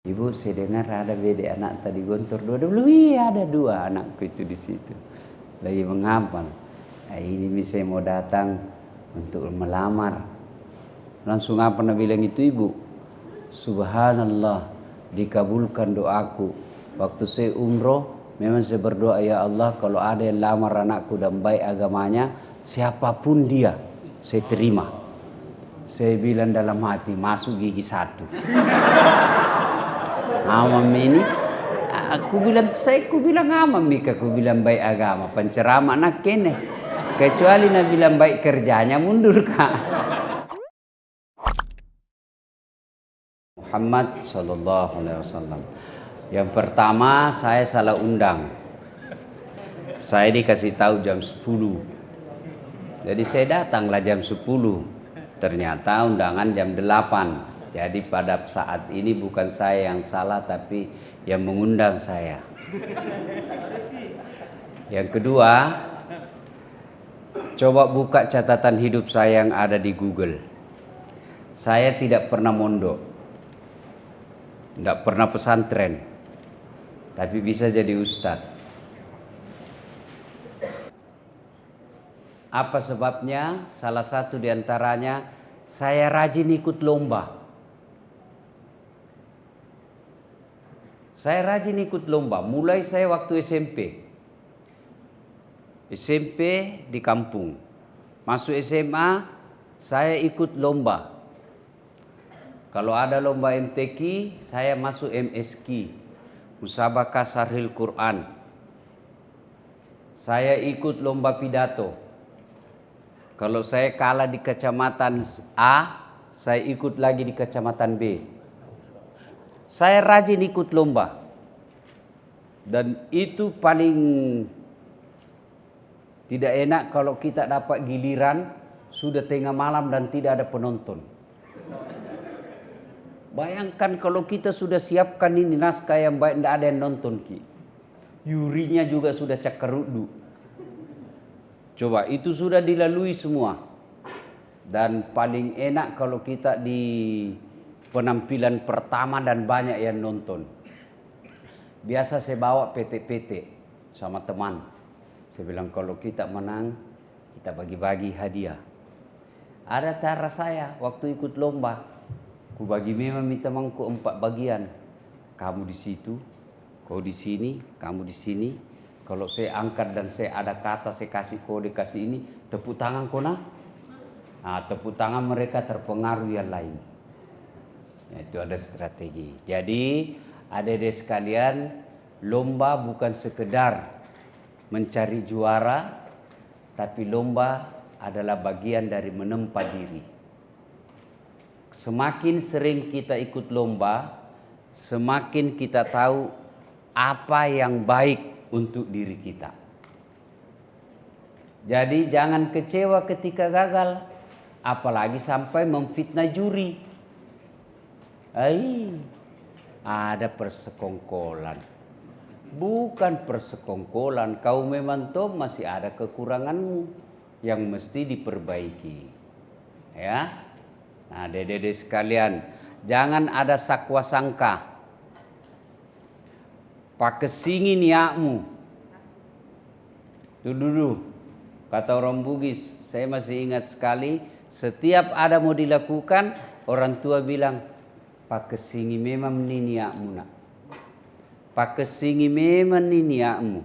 Ibu, saya dengar ada beda anak tadi Gontor dua. Iya, ada dua anakku itu di situ. Lagi menghafal. Nah, ini saya mau datang untuk melamar. Langsung apa Nabi bilang itu ibu? Subhanallah, dikabulkan doaku. Waktu saya umroh, memang saya berdoa, ya Allah, kalau ada yang lamar anakku dan baik agamanya, siapapun dia, saya terima. Saya bilang dalam hati, masuk gigi satu. Amam ini, aku bilang amam Mika, aku bilang baik agama, penceramah nak kene. Kecuali Nabi bilang baik kerjanya, mundur kak. Muhammad sallallahu alaihi wasallam. Yang pertama saya salah undang. Saya dikasih tahu jam 10. Jadi saya datanglah jam 10. Ternyata undangan jam 8. Jadi pada saat ini bukan saya yang salah, tapi yang mengundang saya. Yang kedua, coba buka catatan hidup saya yang ada di Google. Saya tidak pernah mondok, tidak pernah pesantren, tapi bisa jadi ustadz. Apa sebabnya? Salah satu diantaranya, saya rajin ikut lomba. Saya rajin ikut lomba, mulai saya waktu SMP. SMP di kampung. Masuk SMA, saya ikut lomba. Kalau ada lomba MTQ, saya masuk MSQ, Musabaqah Syarhil Quran. Saya ikut lomba pidato. Kalau saya kalah di kecamatan A, saya ikut lagi di kecamatan B. Saya rajin ikut lomba. Dan itu paling tidak enak kalau kita dapat giliran sudah tengah malam dan tidak ada penonton. Bayangkan kalau kita sudah siapkan ini naskah yang baik, tidak ada yang nonton ki. Yurinya juga sudah cakarudu. Coba itu sudah dilalui semua. Dan paling enak kalau kita di penampilan pertama dan banyak yang nonton. Biasa saya bawa PT-PT sama teman. Saya bilang kalau kita menang, kita bagi-bagi hadiah. Ada cara saya waktu ikut lomba. Ku bagi memang temanku 4 bagian. Kamu di situ, kau di sini, kamu di sini. Kalau saya angkat dan saya ada kata, saya kasih kode, kasih ini, tepuk tangan kona. Nah, tepuk tangan mereka terpengaruh yang lain. Nah, itu ada strategi. Jadi, adik-adik sekalian, lomba bukan sekedar mencari juara, tapi lomba adalah bagian dari menempa diri. Semakin sering kita ikut lomba, semakin kita tahu apa yang baik untuk diri kita. Jadi jangan kecewa ketika gagal, apalagi sampai memfitnah juri. Ada persekongkolan. Bukan persekongkolan, kau memang toh masih ada kekuranganmu yang mesti diperbaiki. Ya. Nah, dede-dede sekalian, jangan ada sakwa sangka. Pakesingi niatmu. Dulu kata orang Bugis, saya masih ingat sekali, setiap ada mau dilakukan, orang tua bilang, pakesingi memang ni niatmu nak. Pakesingi memang ni niatmu.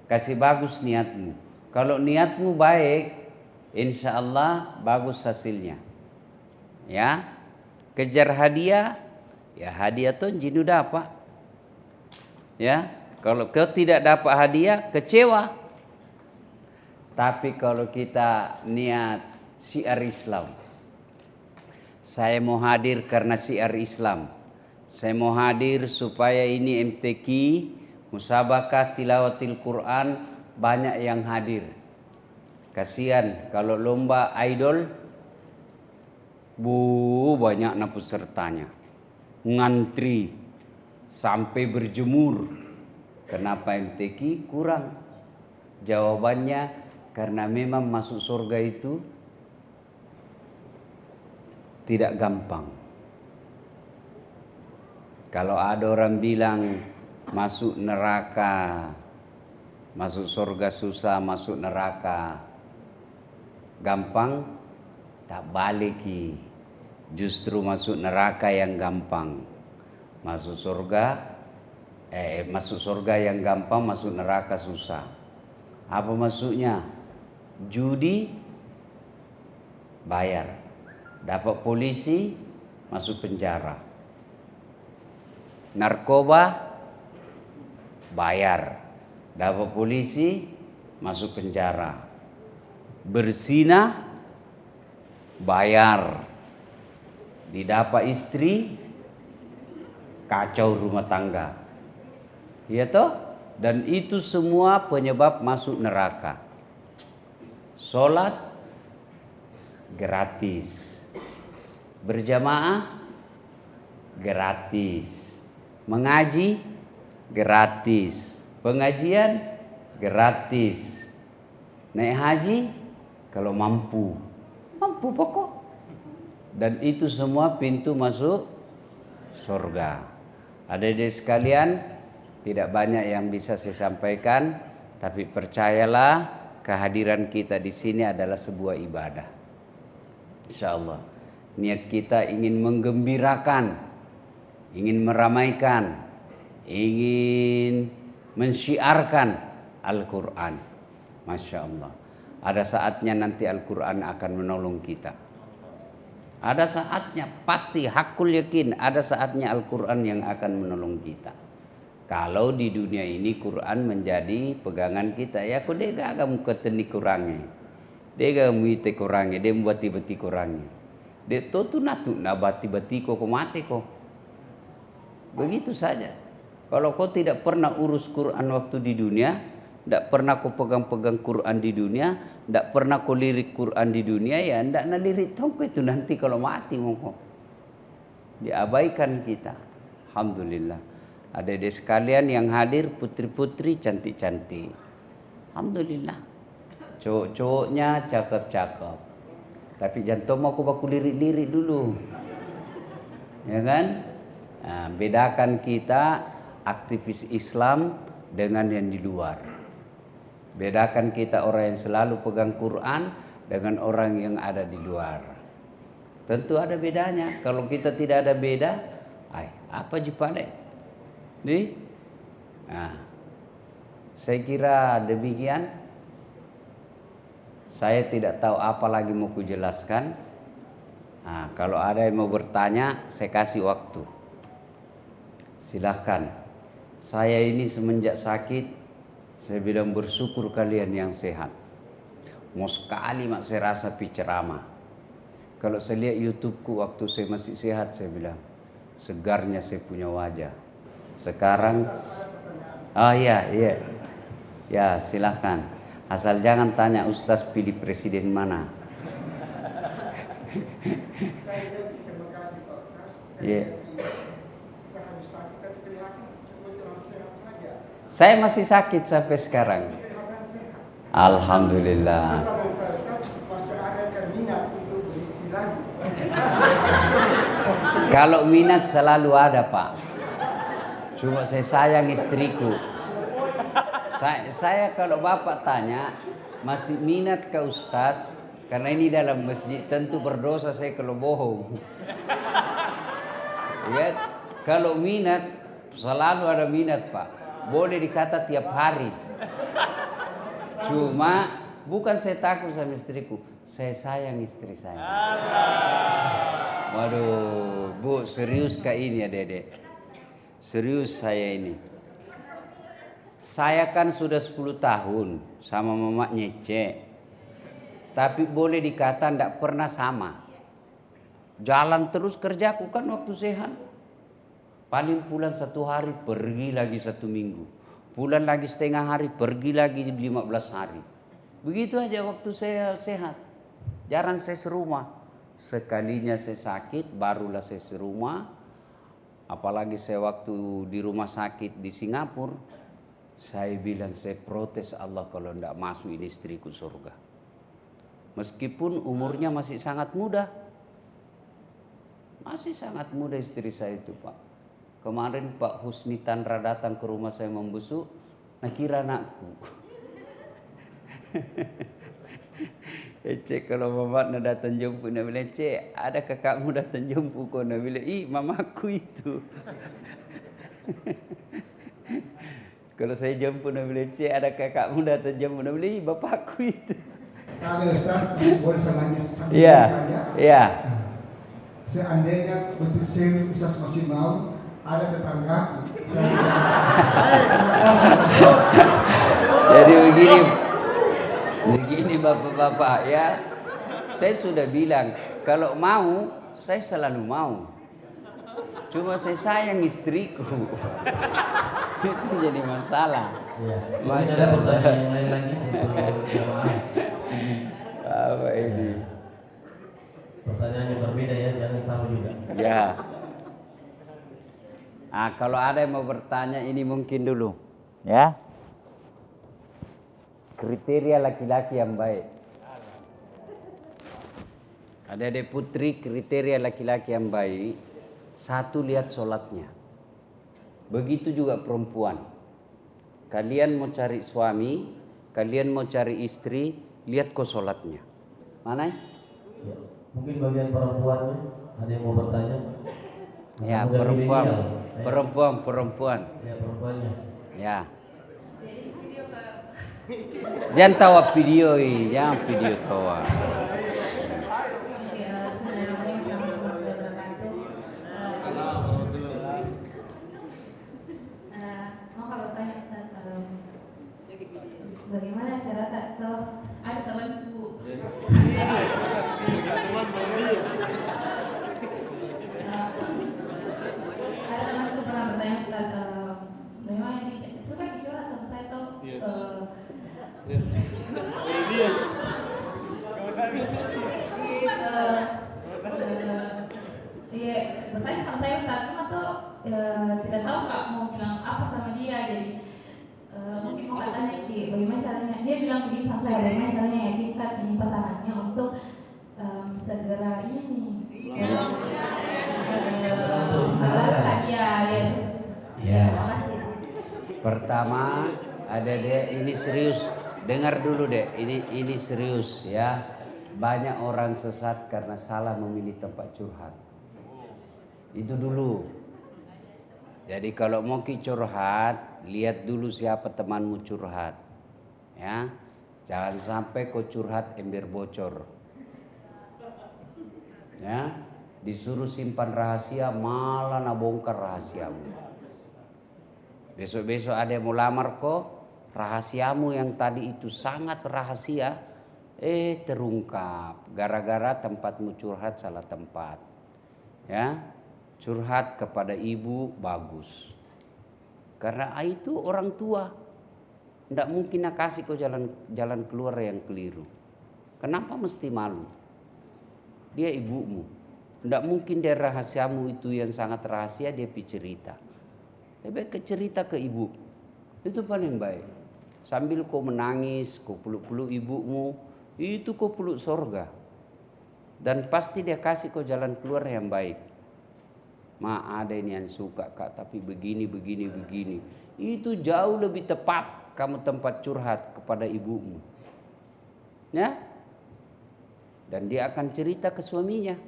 Kasih bagus niatmu. Kalau niatmu baik, insya Allah bagus hasilnya. Ya, kejar hadiah, ya hadiah tuh jinu dapat. Ya, kalau kau tidak dapat hadiah, kecewa. Tapi kalau kita niat syiar Islam, saya mau hadir karena syiar Islam. Saya mau hadir supaya ini MTQ, Musabaqah Tilawatil Quran, banyak yang hadir. Kasihan kalau lomba idol, banyak pesertanya. Ngantri sampai berjemur. Kenapa MTQ kurang? Jawabannya karena memang masuk surga itu tidak gampang. Kalau ada orang bilang masuk neraka, masuk surga susah, masuk neraka gampang, tak balik. Justru masuk neraka yang gampang. Masuk surga yang gampang, masuk neraka susah. Apa maksudnya? Judi bayar, dapat polisi masuk penjara. Narkoba bayar, dapat polisi masuk penjara. Berzina bayar, didapat istri kacau rumah tangga. Ya toh? Dan itu semua penyebab masuk neraka. Sholat gratis, berjamaah gratis, mengaji gratis, pengajian gratis, naik haji kalau mampu pokok. Dan itu semua pintu masuk surga. Adik-adik sekalian, tidak banyak yang bisa saya sampaikan, tapi percayalah kehadiran kita di sini adalah sebuah ibadah. Insyaallah niat kita ingin menggembirakan, ingin meramaikan, ingin mensyiarkan Al-Quran. Masya Allah. Ada saatnya nanti Al-Quran akan menolong kita. Ada saatnya, pasti hakul yakin, ada saatnya Al-Quran yang akan menolong kita. Kalau di dunia ini Quran menjadi pegangan kita, ya kok dia gak muka teni kurangnya, dia gak muite kurangnya, dia membati-bati kurangnya, dia tu natu nabati-bati kok mati kok. Begitu saja. Kalau kau tidak pernah urus Quran waktu di dunia, tidak pernah kau pegang-pegang Quran di dunia, tidak pernah kau lirik Quran di dunia, ya tidak nak lirik tongko itu nanti kalau mati mongko diabaikan kita. Alhamdulillah. Adik-adik sekalian yang hadir, putri-putri cantik-cantik. Alhamdulillah. Cowok-cowoknya cakep-cakep. Tapi jantung aku baku lirik-lirik dulu. Ya kan? Nah, bedakan kita aktivis Islam dengan yang di luar. Bedakan kita orang yang selalu pegang Quran dengan orang yang ada di luar. Tentu ada bedanya. Kalau kita tidak ada beda, apa jipale? Nih, nah, saya kira demikian. Saya tidak tahu apa lagi mau kujelaskan. Nah, kalau ada yang mau bertanya, saya kasih waktu. Silahkan. Saya ini semenjak sakit, saya bilang bersyukur kalian yang sehat. Mau sekali mak saya rasa ceramah. Kalau saya lihat YouTubeku waktu saya masih sehat, saya bilang segarnya saya punya wajah. Sekarang, ya silahkan. Asal jangan tanya Ustaz pilih presiden mana. Terima kasih Pak Ustaz. Iya. Saya Saya masih sakit sampai sekarang. Alhamdulillah. Kalau minat selalu ada Pak. Cuma saya sayang istriku. Saya kalau Bapak tanya masih minat ke Ustaz, karena ini dalam masjid tentu berdosa saya kalau bohong. Ya, kalau minat selalu ada minat Pak. Boleh dikata tiap hari. Cuma bukan saya takut sama istriku, saya sayang istri saya. Waduh, Bu, serius kah ini ya Dede? Serius saya ini. Saya kan sudah 10 tahun sama Mama Nyece. Tapi boleh dikata tidak pernah sama. Jalan terus kerjaku kan waktu sehat. Paling pulang 1 hari, pergi lagi 1 minggu. Pulang lagi setengah hari, pergi lagi 15 hari. Begitu aja waktu saya sehat. Jarang saya serumah. Sekalinya saya sakit, barulah saya serumah. Apalagi saya waktu di rumah sakit di Singapura, saya bilang saya protes Allah kalau tidak masuk ini istriku surga. Meskipun umurnya masih sangat muda. Masih sangat muda istri saya itu Pak. Kemarin Pak Husni Tandra datang ke rumah saya membesuk, nah kira anakku. Cek kalau mama nak datang jemput, nak bilang cek ada kakakmu datang jemput kau, nak bilang ih mamaku itu. Kalau saya jemput, nak bilang cek ada kakakmu datang jemput, nak bilang ih bapakku itu. Ada Ustaz, boleh saya Iya, iya. Seandainya betul saya Ustaz masih mau, ada tetangga. Jadi begini bapak-bapak ya. Saya sudah bilang kalau mau saya selalu mau. Cuma saya sayang istriku. Itu jadi masalah. Iya. Masya Ada Allah. pertanyaan yang lain lagi untuk jamaah. Apa ini? Pertanyaan yang berbeda ya, jangan sama juga. Ya. Kalau ada yang mau bertanya ini mungkin dulu, ya. Kriteria laki-laki yang baik. Ada putri kriteria laki-laki yang baik. Satu, lihat sholatnya. Begitu juga perempuan. Kalian mau cari suami, kalian mau cari istri, lihat kok sholatnya. Mana? Ya. Mungkin bagian perempuannya ada yang mau bertanya? Ya, Bukan perempuan. milenial. Perempuan. Ya, perempuannya. Ya. Jangan tawa video ini, jangan video tawa. Mau kalau tanya Ustaz, bagaimana cara tahu ada temanku? Ada temanku pernah bertanya Ustaz, bagaimana dia suka curhat sama saya tuh? Iya, bertanya sama saya Ustaz, cuma tuh tidak tahu Kak mau bilang apa sama dia, jadi mungkin mau katanya bagaimana caranya, dia bilang begini sama saya, bagaimana caranya yakinkan ini pasangannya untuk segera ini halalkan ya. Terima kasih. Pertama, ada deh, ini serius. Dengar dulu deh, ini serius ya. Banyak orang sesat karena salah memilih tempat curhat. Itu dulu. Jadi kalau mau curhat, lihat dulu siapa temanmu curhat. Ya. Jangan sampai kau curhat ember bocor. Ya, disuruh simpan rahasia malah nabongkar rahasiamu. Besok-besok ada yang mau lamar kok, rahasiamu yang tadi itu sangat rahasia, terungkap gara-gara tempatmu curhat salah tempat. Ya, curhat kepada ibu bagus. Karena itu orang tua, tidak mungkin nak kasih kau jalan keluar yang keliru. Kenapa mesti malu? Dia ibumu, tidak mungkin dia rahasiamu itu yang sangat rahasia dia cerita. Lebih ke cerita ke ibu, itu paling baik. Sambil kau menangis, kau peluk-peluk ibumu, itu kau peluk sorga. Dan pasti dia kasih kau jalan keluar yang baik. Ma, ada ini yang suka Kak, tapi begini. Itu jauh lebih tepat kamu tempat curhat kepada ibumu. Ya? Dan dia akan cerita ke suaminya.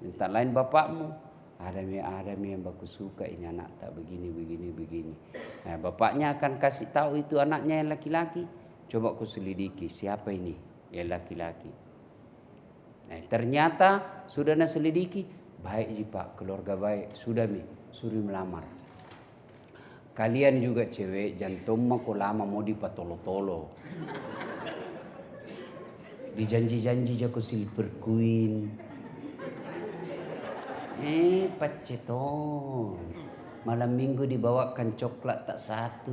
Entah lain bapakmu. Ada yang bagus suka ini anak tak begini. Nah, bapaknya akan kasih tahu itu anaknya yang laki-laki. Coba ku selidiki siapa ini yang laki-laki. Nah, ternyata sudah nak selidiki. Baik ji Pak, keluarga baik. Sudah suruh melamar. Kalian juga cewek, jantung mah kok lama mau dipatolo-tolo. Dijanji-janji jago silver queen. Paceton. Malam minggu dibawakan coklat tak satu.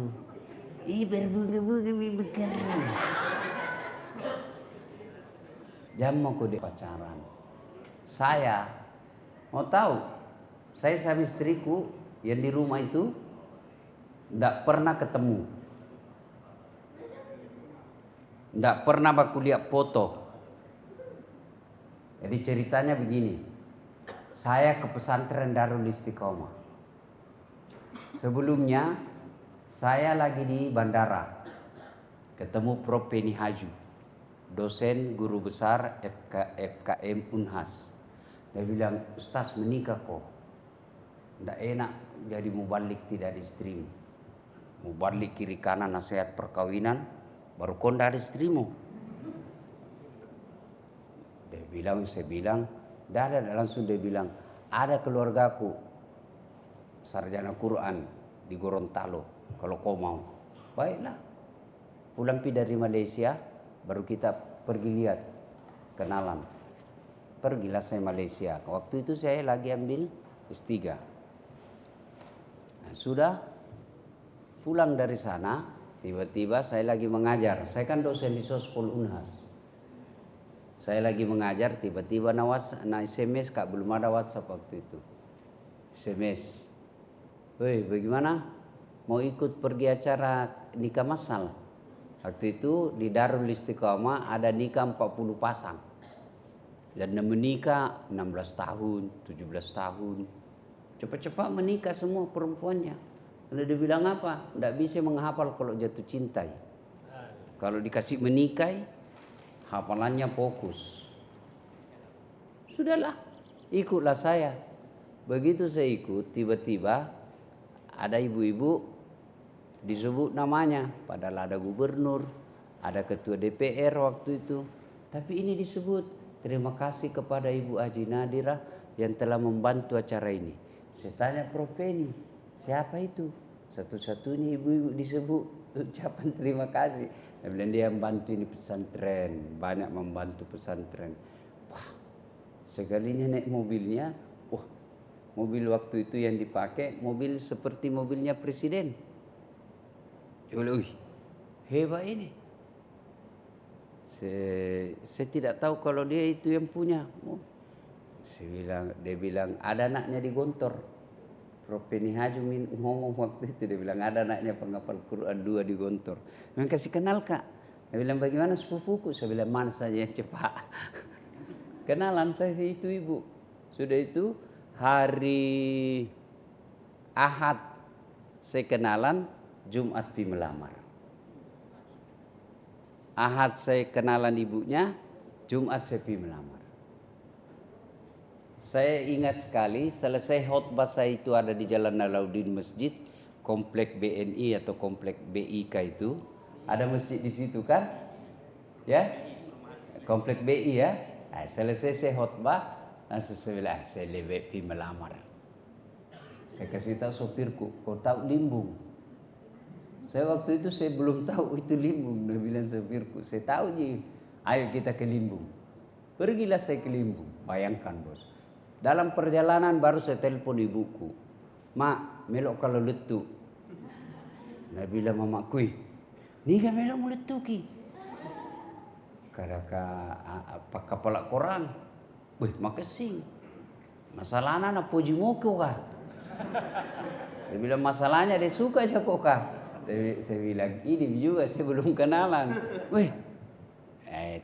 Berbunga-bunga mimekar. Jam mau kode pacaran. Saya mau tahu, saya sama istriku yang di rumah itu tidak pernah ketemu. Tidak pernah aku lihat foto. Jadi ceritanya begini. Saya ke pesantren Darul Istiqomah. Sebelumnya saya lagi di bandara, ketemu Prof. Penny Haju, dosen guru besar FKM Unhas. Dia bilang, Ustaz menikah kok, tidak enak jadi mubalik tidak diistrimu. Mubalik kiri kanan nasihat perkawinan, baru kau tidak istrimu. Saya bilang, tidak ada, langsung dia bilang, ada keluargaku sarjana Quran di Gorontalo, kalau kau mau. Baiklah, pulang dari Malaysia, baru kita pergi lihat, kenalan. Pergilah saya Malaysia. Waktu itu saya lagi ambil S3. Nah, sudah pulang dari sana, tiba-tiba saya lagi mengajar. Saya kan dosen di Sospol Unhas. Saya lagi mengajar, tiba-tiba na SMS, Kak, belum ada WhatsApp waktu itu. SMS. Woi, bagaimana? Mau ikut pergi acara nikah massal? Waktu itu di Darul Istiqamah ada nikah 40 pasang. Dan menikah 16 tahun, 17 tahun. Cepat-cepat menikah semua perempuannya. Lalu dia bilang apa? Tidak bisa menghafal kalau jatuh cinta. Kalau dikasih menikahi, hafalannya fokus. Sudahlah, ikutlah saya. Begitu saya ikut, tiba-tiba ada ibu-ibu disebut namanya, padahal ada gubernur, ada ketua DPR waktu itu. Tapi ini disebut, terima kasih kepada Ibu Haji Nadira yang telah membantu acara ini. Saya tanya Prof. Penny, siapa itu? Satu-satunya ibu-ibu disebut ucapan terima kasih. Dia bilang dia membantu ini pesantren, banyak membantu pesantren. Wah, sekalinya naik mobilnya, wah, mobil waktu itu yang dipakai, mobil seperti mobilnya presiden. Dia bilang, wih, hebat ini. Saya tidak tahu kalau dia itu yang punya. Oh. Dia bilang, ada anaknya di Gontor. Prof. Penny Haju ngomong waktu itu, dia bilang, ada anaknya penghafal Quran 2 di Gontor. Memang kasih kenal, Kak. Dia bilang, bagaimana sepupuku? Saya bilang, mana saja yang cepat. Kenalan saya itu ibu. Sudah itu, hari Ahad saya kenalan, Jumat pi melamar. Ahad saya kenalan ibunya, Jumat saya pi melamar. Saya ingat sekali, selesai khotbah saya itu ada di Jalan Alauddin Masjid, komplek BNI atau komplek BIK itu. Ada masjid di situ kan? Ya? Komplek BI ya. Nah, selesai saya khotbah, langsung saya bilang, saya lebih pi melamar. Saya kasih tahu sopirku, kau tahu Limbung? Saya waktu itu saya belum tahu itu Limbung. Dia bilang sopirku, saya tahu ji, ayo kita ke Limbung. Pergilah saya ke Limbung. Bayangkan bos, dalam perjalanan baru saya telepon ibuku, Mak, melok kalau letu. Dia bilang mamaku, ni kan melok meletu ki. Kadaka apa kepala korang? Wih, makasih. Masalahnya nak puji moko kah? Dia bilang masalahnya dia suka aja kok kah? Saya bilang ini juga saya belum kenalan. Wih,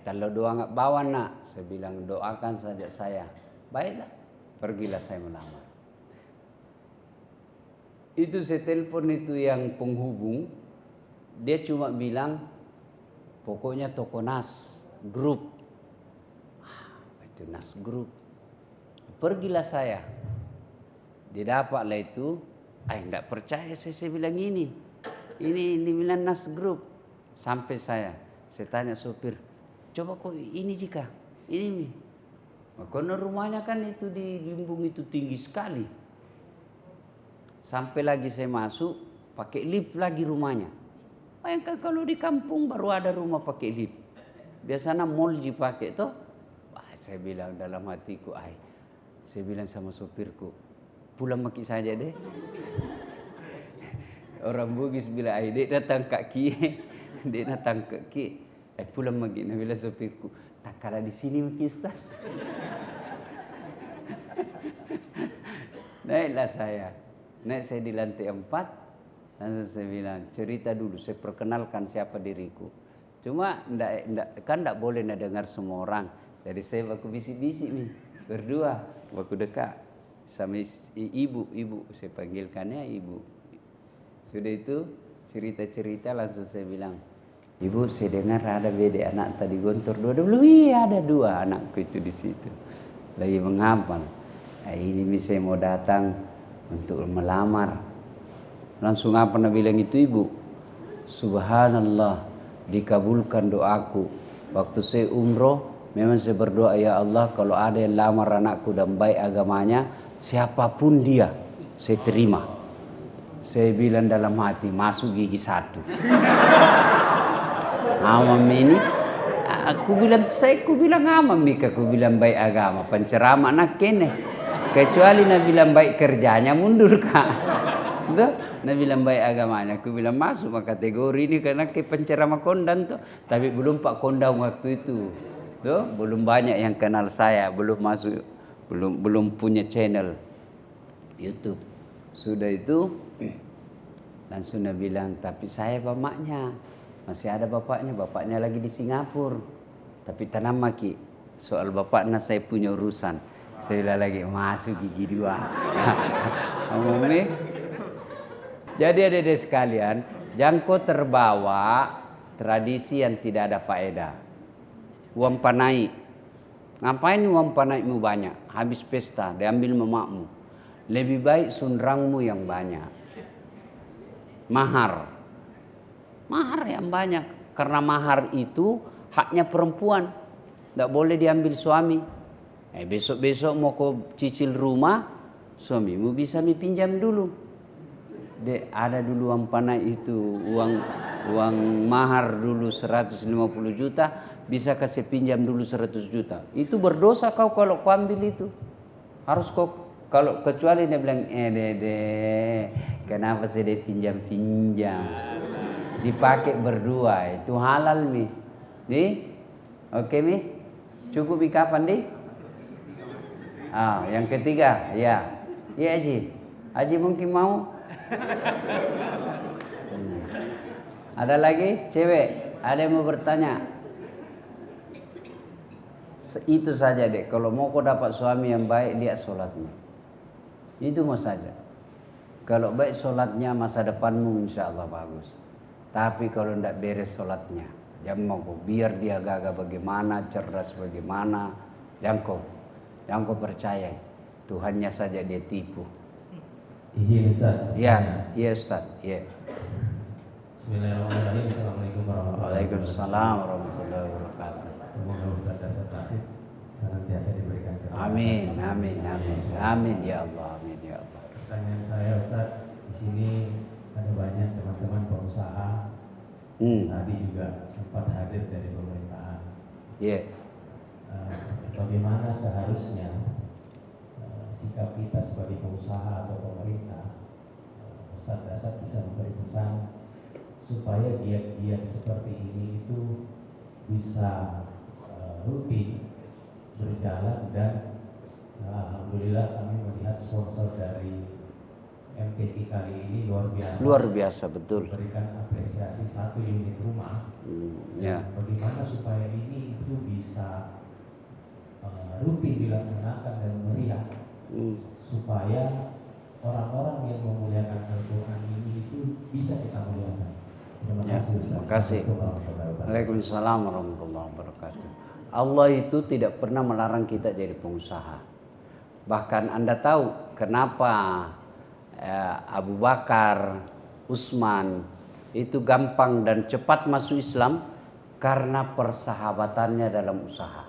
kalau doa nggak bawa nak. Saya bilang doakan saja saya. Baiklah, pergilah saya melamar. Itu saya telepon itu yang penghubung. Dia cuma bilang pokoknya toko Nas Group. Itu Nas Group. Pergilah saya. Dia dapatlah itu. Enggak percaya saya bilang ini bilang Nas Group. Sampai saya tanya sopir, coba kok ini jika ini nih. Karena rumahnya kan itu di Limbung itu tinggi sekali. Sampai lagi saya masuk, pakai lift lagi rumahnya. Bayangkan kalau di kampung baru ada rumah pakai lift. Biasanya mall dipakai toh. Saya bilang dalam hatiku, saya bilang sama sopirku, pulang maki saja deh. Orang Bugis bilang, dek datang kaki, dek datang kaki. Pulang maki, nah bilang sopirku, tak kalah di sini maki Ustaz. Naik saya di lantai 4. Langsung saya bilang, cerita dulu, saya perkenalkan siapa diriku. Cuma enggak boleh dengar semua orang. Jadi saya baku bisik-bisik nih, berdua, baku dekat sama ibu, saya panggilkannya ibu. Sudah itu cerita-cerita langsung saya bilang, Ibu saya dengar ada beda anak tadi Gontor dua. Belum, iya ada 2 anakku itu di situ. Lagi menghafal. Nah, ini saya mau datang untuk melamar. Langsung apa bilang itu ibu? Subhanallah, dikabulkan doaku. Waktu saya umroh, memang saya berdoa, ya Allah kalau ada yang lamar anakku dan baik agamanya, siapapun dia, saya terima. Saya bilang dalam hati, masuk gigi 1. Amam ini, aku bilang amam Mika, aku bilang baik agama, penceramah nak kene. Kecuali nak bilang baik kerjanya mundur kak. Tuh, nak bilang baik agamanya, aku bilang masuk kategori ini karena ke penceramah kondang tuh. Tapi belum Pak Kondang waktu itu, tuh belum banyak yang kenal saya, belum masuk, belum punya channel YouTube. Sudah itu langsung nak bilang, tapi saya bapaknya. Masih ada bapaknya lagi di Singapura. Tapi tanam maki, soal bapaknya saya punya urusan. Saya bilang lagi, masuk gigi 2. Umumnya. Jadi adik-adik sekalian, jangan kau terbawa tradisi yang tidak ada faedah. Uang panai. Ngapain uang panaimu banyak? Habis pesta, diambil memakmu. Lebih baik sunrangmu yang banyak. Mahar yang banyak, karena mahar itu haknya perempuan, tidak boleh diambil suami. Besok-besok mau kau cicil rumah, suamimu bisa pinjam dulu. Ada dulu uang panai itu, uang mahar dulu 150 juta, bisa kasih pinjam dulu 100 juta. Itu berdosa kau kalau kau ambil itu. Harus kau, kalau kecuali dia bilang, dede, kenapa saya pinjam-pinjam? Dipakai berdua, itu halal mi. Nih, oke mi? Cukup kapan di? Yang ketiga, ya. Iya Haji mungkin mau? Ada lagi cewek? Ada yang mau bertanya? Itu saja deh. Kalau mau kau dapat suami yang baik, lihat sholatnya. Itu mau saja. Kalau baik sholatnya, masa depanmu insya Allah bagus. Tapi kalau tidak beres sholatnya, jangan mau biar dia gagah bagaimana, cerdas bagaimana, jangan kau percaya. Tuhannya saja dia tipu. Izin Ustaz. Iya Ustaz. Iya. Bismillahirrahmanirrahim. Assalamualaikum warahmatullahi wabarakatuh. Waalaikumsalam warahmatullahi wabarakatuh. Semoga Ustaz Dasar Rasid senantiasa diberikan kesehatan. Amin ya Allah, amin ya Allah. Pertanyaan saya Ustaz, di sini ada banyak teman-teman pengusaha tadi juga sempat hadir dari pemerintahan. Iya. Bagaimana seharusnya sikap kita sebagai pengusaha atau pemerintah, Ustaz Dasar bisa memberi pesan supaya giat-giat seperti ini itu bisa rutin berjalan dan alhamdulillah kami melihat sponsor dari MTQ kali ini luar biasa betul, memberikan apresiasi 1 unit rumah. Bagaimana supaya ini itu bisa rutin dilaksanakan dan meriah, supaya orang-orang yang memuliakan Al-Quran ini itu bisa kita muliakan. Terima kasih Ustaz. Terima kasih. Waalaikumsalam warahmatullahi wabarakatuh. Allah itu tidak pernah melarang kita jadi pengusaha. Bahkan Anda tahu kenapa Abu Bakar, Utsman itu gampang dan cepat masuk Islam? Karena persahabatannya dalam usaha.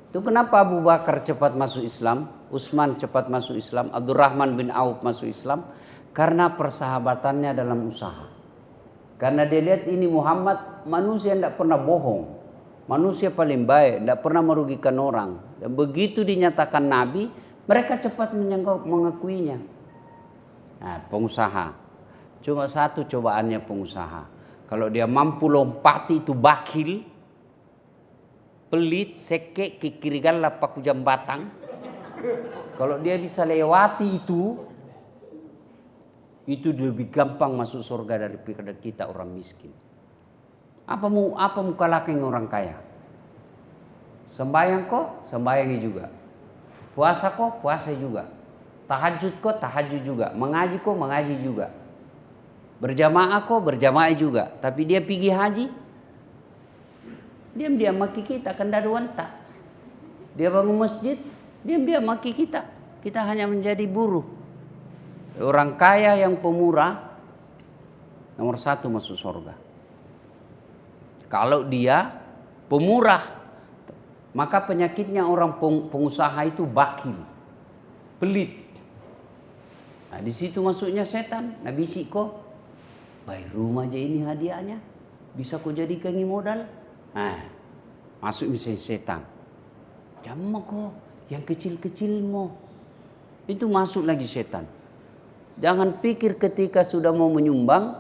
Itu kenapa Abu Bakar cepat masuk Islam, Utsman cepat masuk Islam, Abdurrahman bin Auf masuk Islam? Karena persahabatannya dalam usaha. Karena dia lihat ini Muhammad manusia yang tidak pernah bohong, manusia paling baik, tidak pernah merugikan orang. Dan begitu dinyatakan Nabi, mereka cepat mengakuinya. Nah, pengusaha. Cuma satu cobaannya pengusaha. Kalau dia mampu lompati itu bakil, pelit, sekek, kikirigan lapak ujam batang. Kalau dia bisa lewati itu lebih gampang masuk surga daripada kita orang miskin. Apa mau kalahkan orang kaya? Sembayang kok, sembayangi juga. Puasa kok, puasa juga. Tahajud kok tahajud juga, mengaji kok mengaji juga. Berjamaah kok berjamaah juga, tapi dia pergi haji. Diam-diam maki kita kendaruan tak. Dia bangun masjid, diam-diam maki kita. Kita hanya menjadi buruh. Orang kaya yang pemurah nomor 1 masuk surga. Kalau dia pemurah, maka penyakitnya orang pengusaha itu bakil, pelit. Nah, di situ masuknya setan. Nabi kok baik rumah aja ini hadiahnya, bisa kau jadikan modal. Nah, masuk misalnya setan. Jangan kok yang kecil-kecil mau. Itu masuk lagi setan. Jangan pikir ketika sudah mau menyumbang,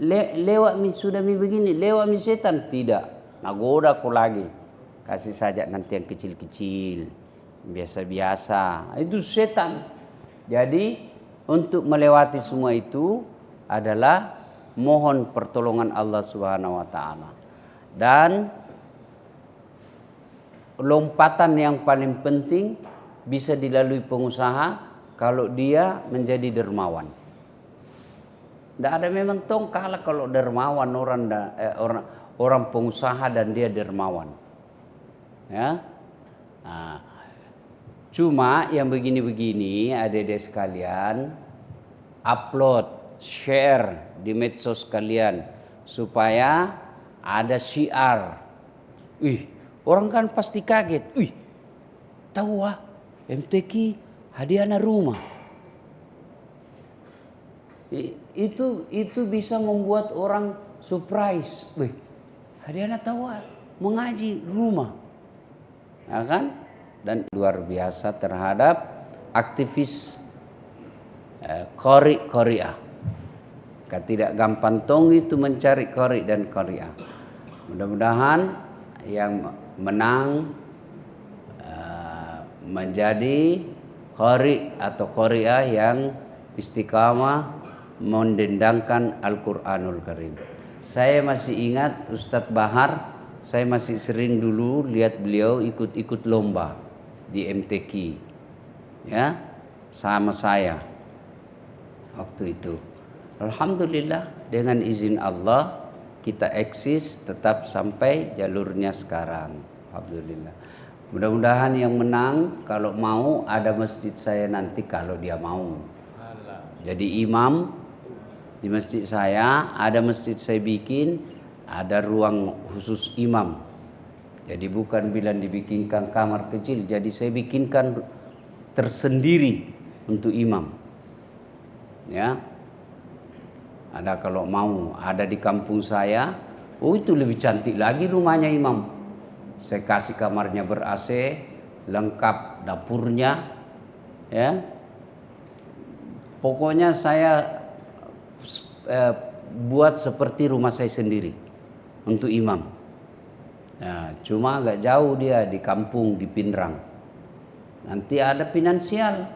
lewat sudah begini, lewat setan. Tidak, nagoda kau lagi. Kasih saja nanti yang kecil-kecil, biasa-biasa. Itu setan. Jadi untuk melewati semua itu adalah mohon pertolongan Allah Subhanahu wa taala. Dan lompatan yang paling penting bisa dilalui pengusaha kalau dia menjadi dermawan. Tidak ada memang tong kalah kalau dermawan orang pengusaha dan dia dermawan. Ya. Nah, cuma yang begini-begini adik-adik sekalian, upload, share di medsos kalian supaya ada syiar. Orang kan pasti kaget. Tahu MTQ hadiahnya rumah. Itu bisa membuat orang surprise. Hadiahnya tahu mengaji rumah. Ya kan? Dan luar biasa terhadap aktivis qori-qoriah. Tidak gampang tong itu mencari qori dan qoriah. Mudah-mudahan yang menang menjadi qori atau qoriah yang istiqamah mendendangkan Al-Quranul Karim. Saya masih ingat Ustadz Bahar, saya masih sering dulu lihat beliau ikut-ikut lomba di MTQ, ya, sama saya waktu itu. Alhamdulillah dengan izin Allah kita eksis tetap sampai jalurnya sekarang. Alhamdulillah. Mudah-mudahan yang menang kalau mau ada masjid saya nanti kalau dia mau. Jadi imam di masjid saya, ada masjid saya bikin, ada ruang khusus imam. Jadi bukan bilang dibikinkan kamar kecil, jadi saya bikinkan tersendiri untuk imam. Ya. Ada kalau mau, ada di kampung saya. Itu lebih cantik lagi rumahnya imam. Saya kasih kamarnya ber-AC, lengkap dapurnya, ya. Pokoknya saya buat seperti rumah saya sendiri untuk imam. Nah, cuma agak jauh dia di kampung di Pinrang. Nanti ada finansial,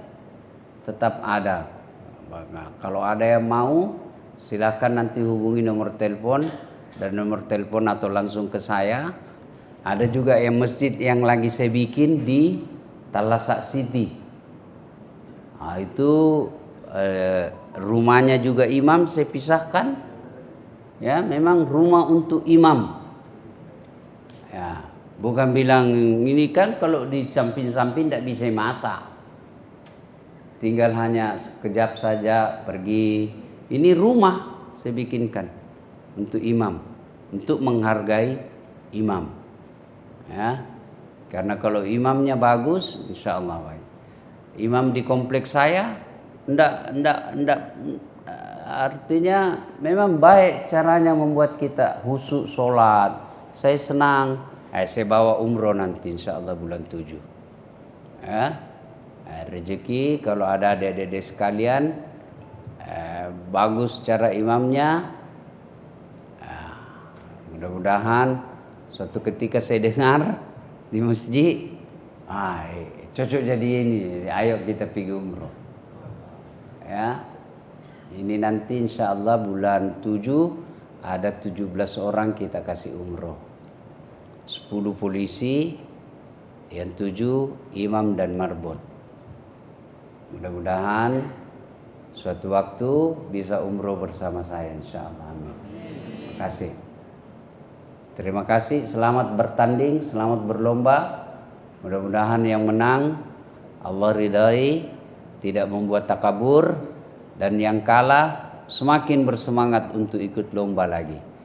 tetap ada. Nah, kalau ada yang mau, silakan nanti hubungi nomor telepon dan nomor telepon atau langsung ke saya. Ada juga yang masjid yang lagi saya bikin di Talasak City. Nah, itu rumahnya juga imam saya pisahkan. Ya, memang rumah untuk imam. Ya, bukan bilang ini kan kalau di samping-samping tidak bisa masak. Tinggal hanya sekejap saja pergi. Ini rumah saya bikinkan untuk imam, untuk menghargai imam. Ya, karena kalau imamnya bagus, insya Allah baik. Imam di kompleks saya, ndak, artinya memang baik caranya membuat kita khusyuk sholat. Saya senang. Saya bawa umroh nanti insya Allah bulan 7. Ya, rezeki kalau ada adik-adik sekalian. Bagus cara imamnya. Mudah-mudahan suatu ketika saya dengar di masjid, cocok jadi ini, ayo kita pergi umroh. Ya, ini nanti insya Allah bulan 7 ada 17 orang kita kasih umroh. 10 polisi, yang 7 imam dan marbot. Mudah-mudahan suatu waktu bisa umroh bersama saya, insyaallah. Amin. Terima kasih. Terima kasih. Selamat bertanding, selamat berlomba. Mudah-mudahan yang menang Allah ridai, tidak membuat takabur, dan yang kalah semakin bersemangat untuk ikut lomba lagi.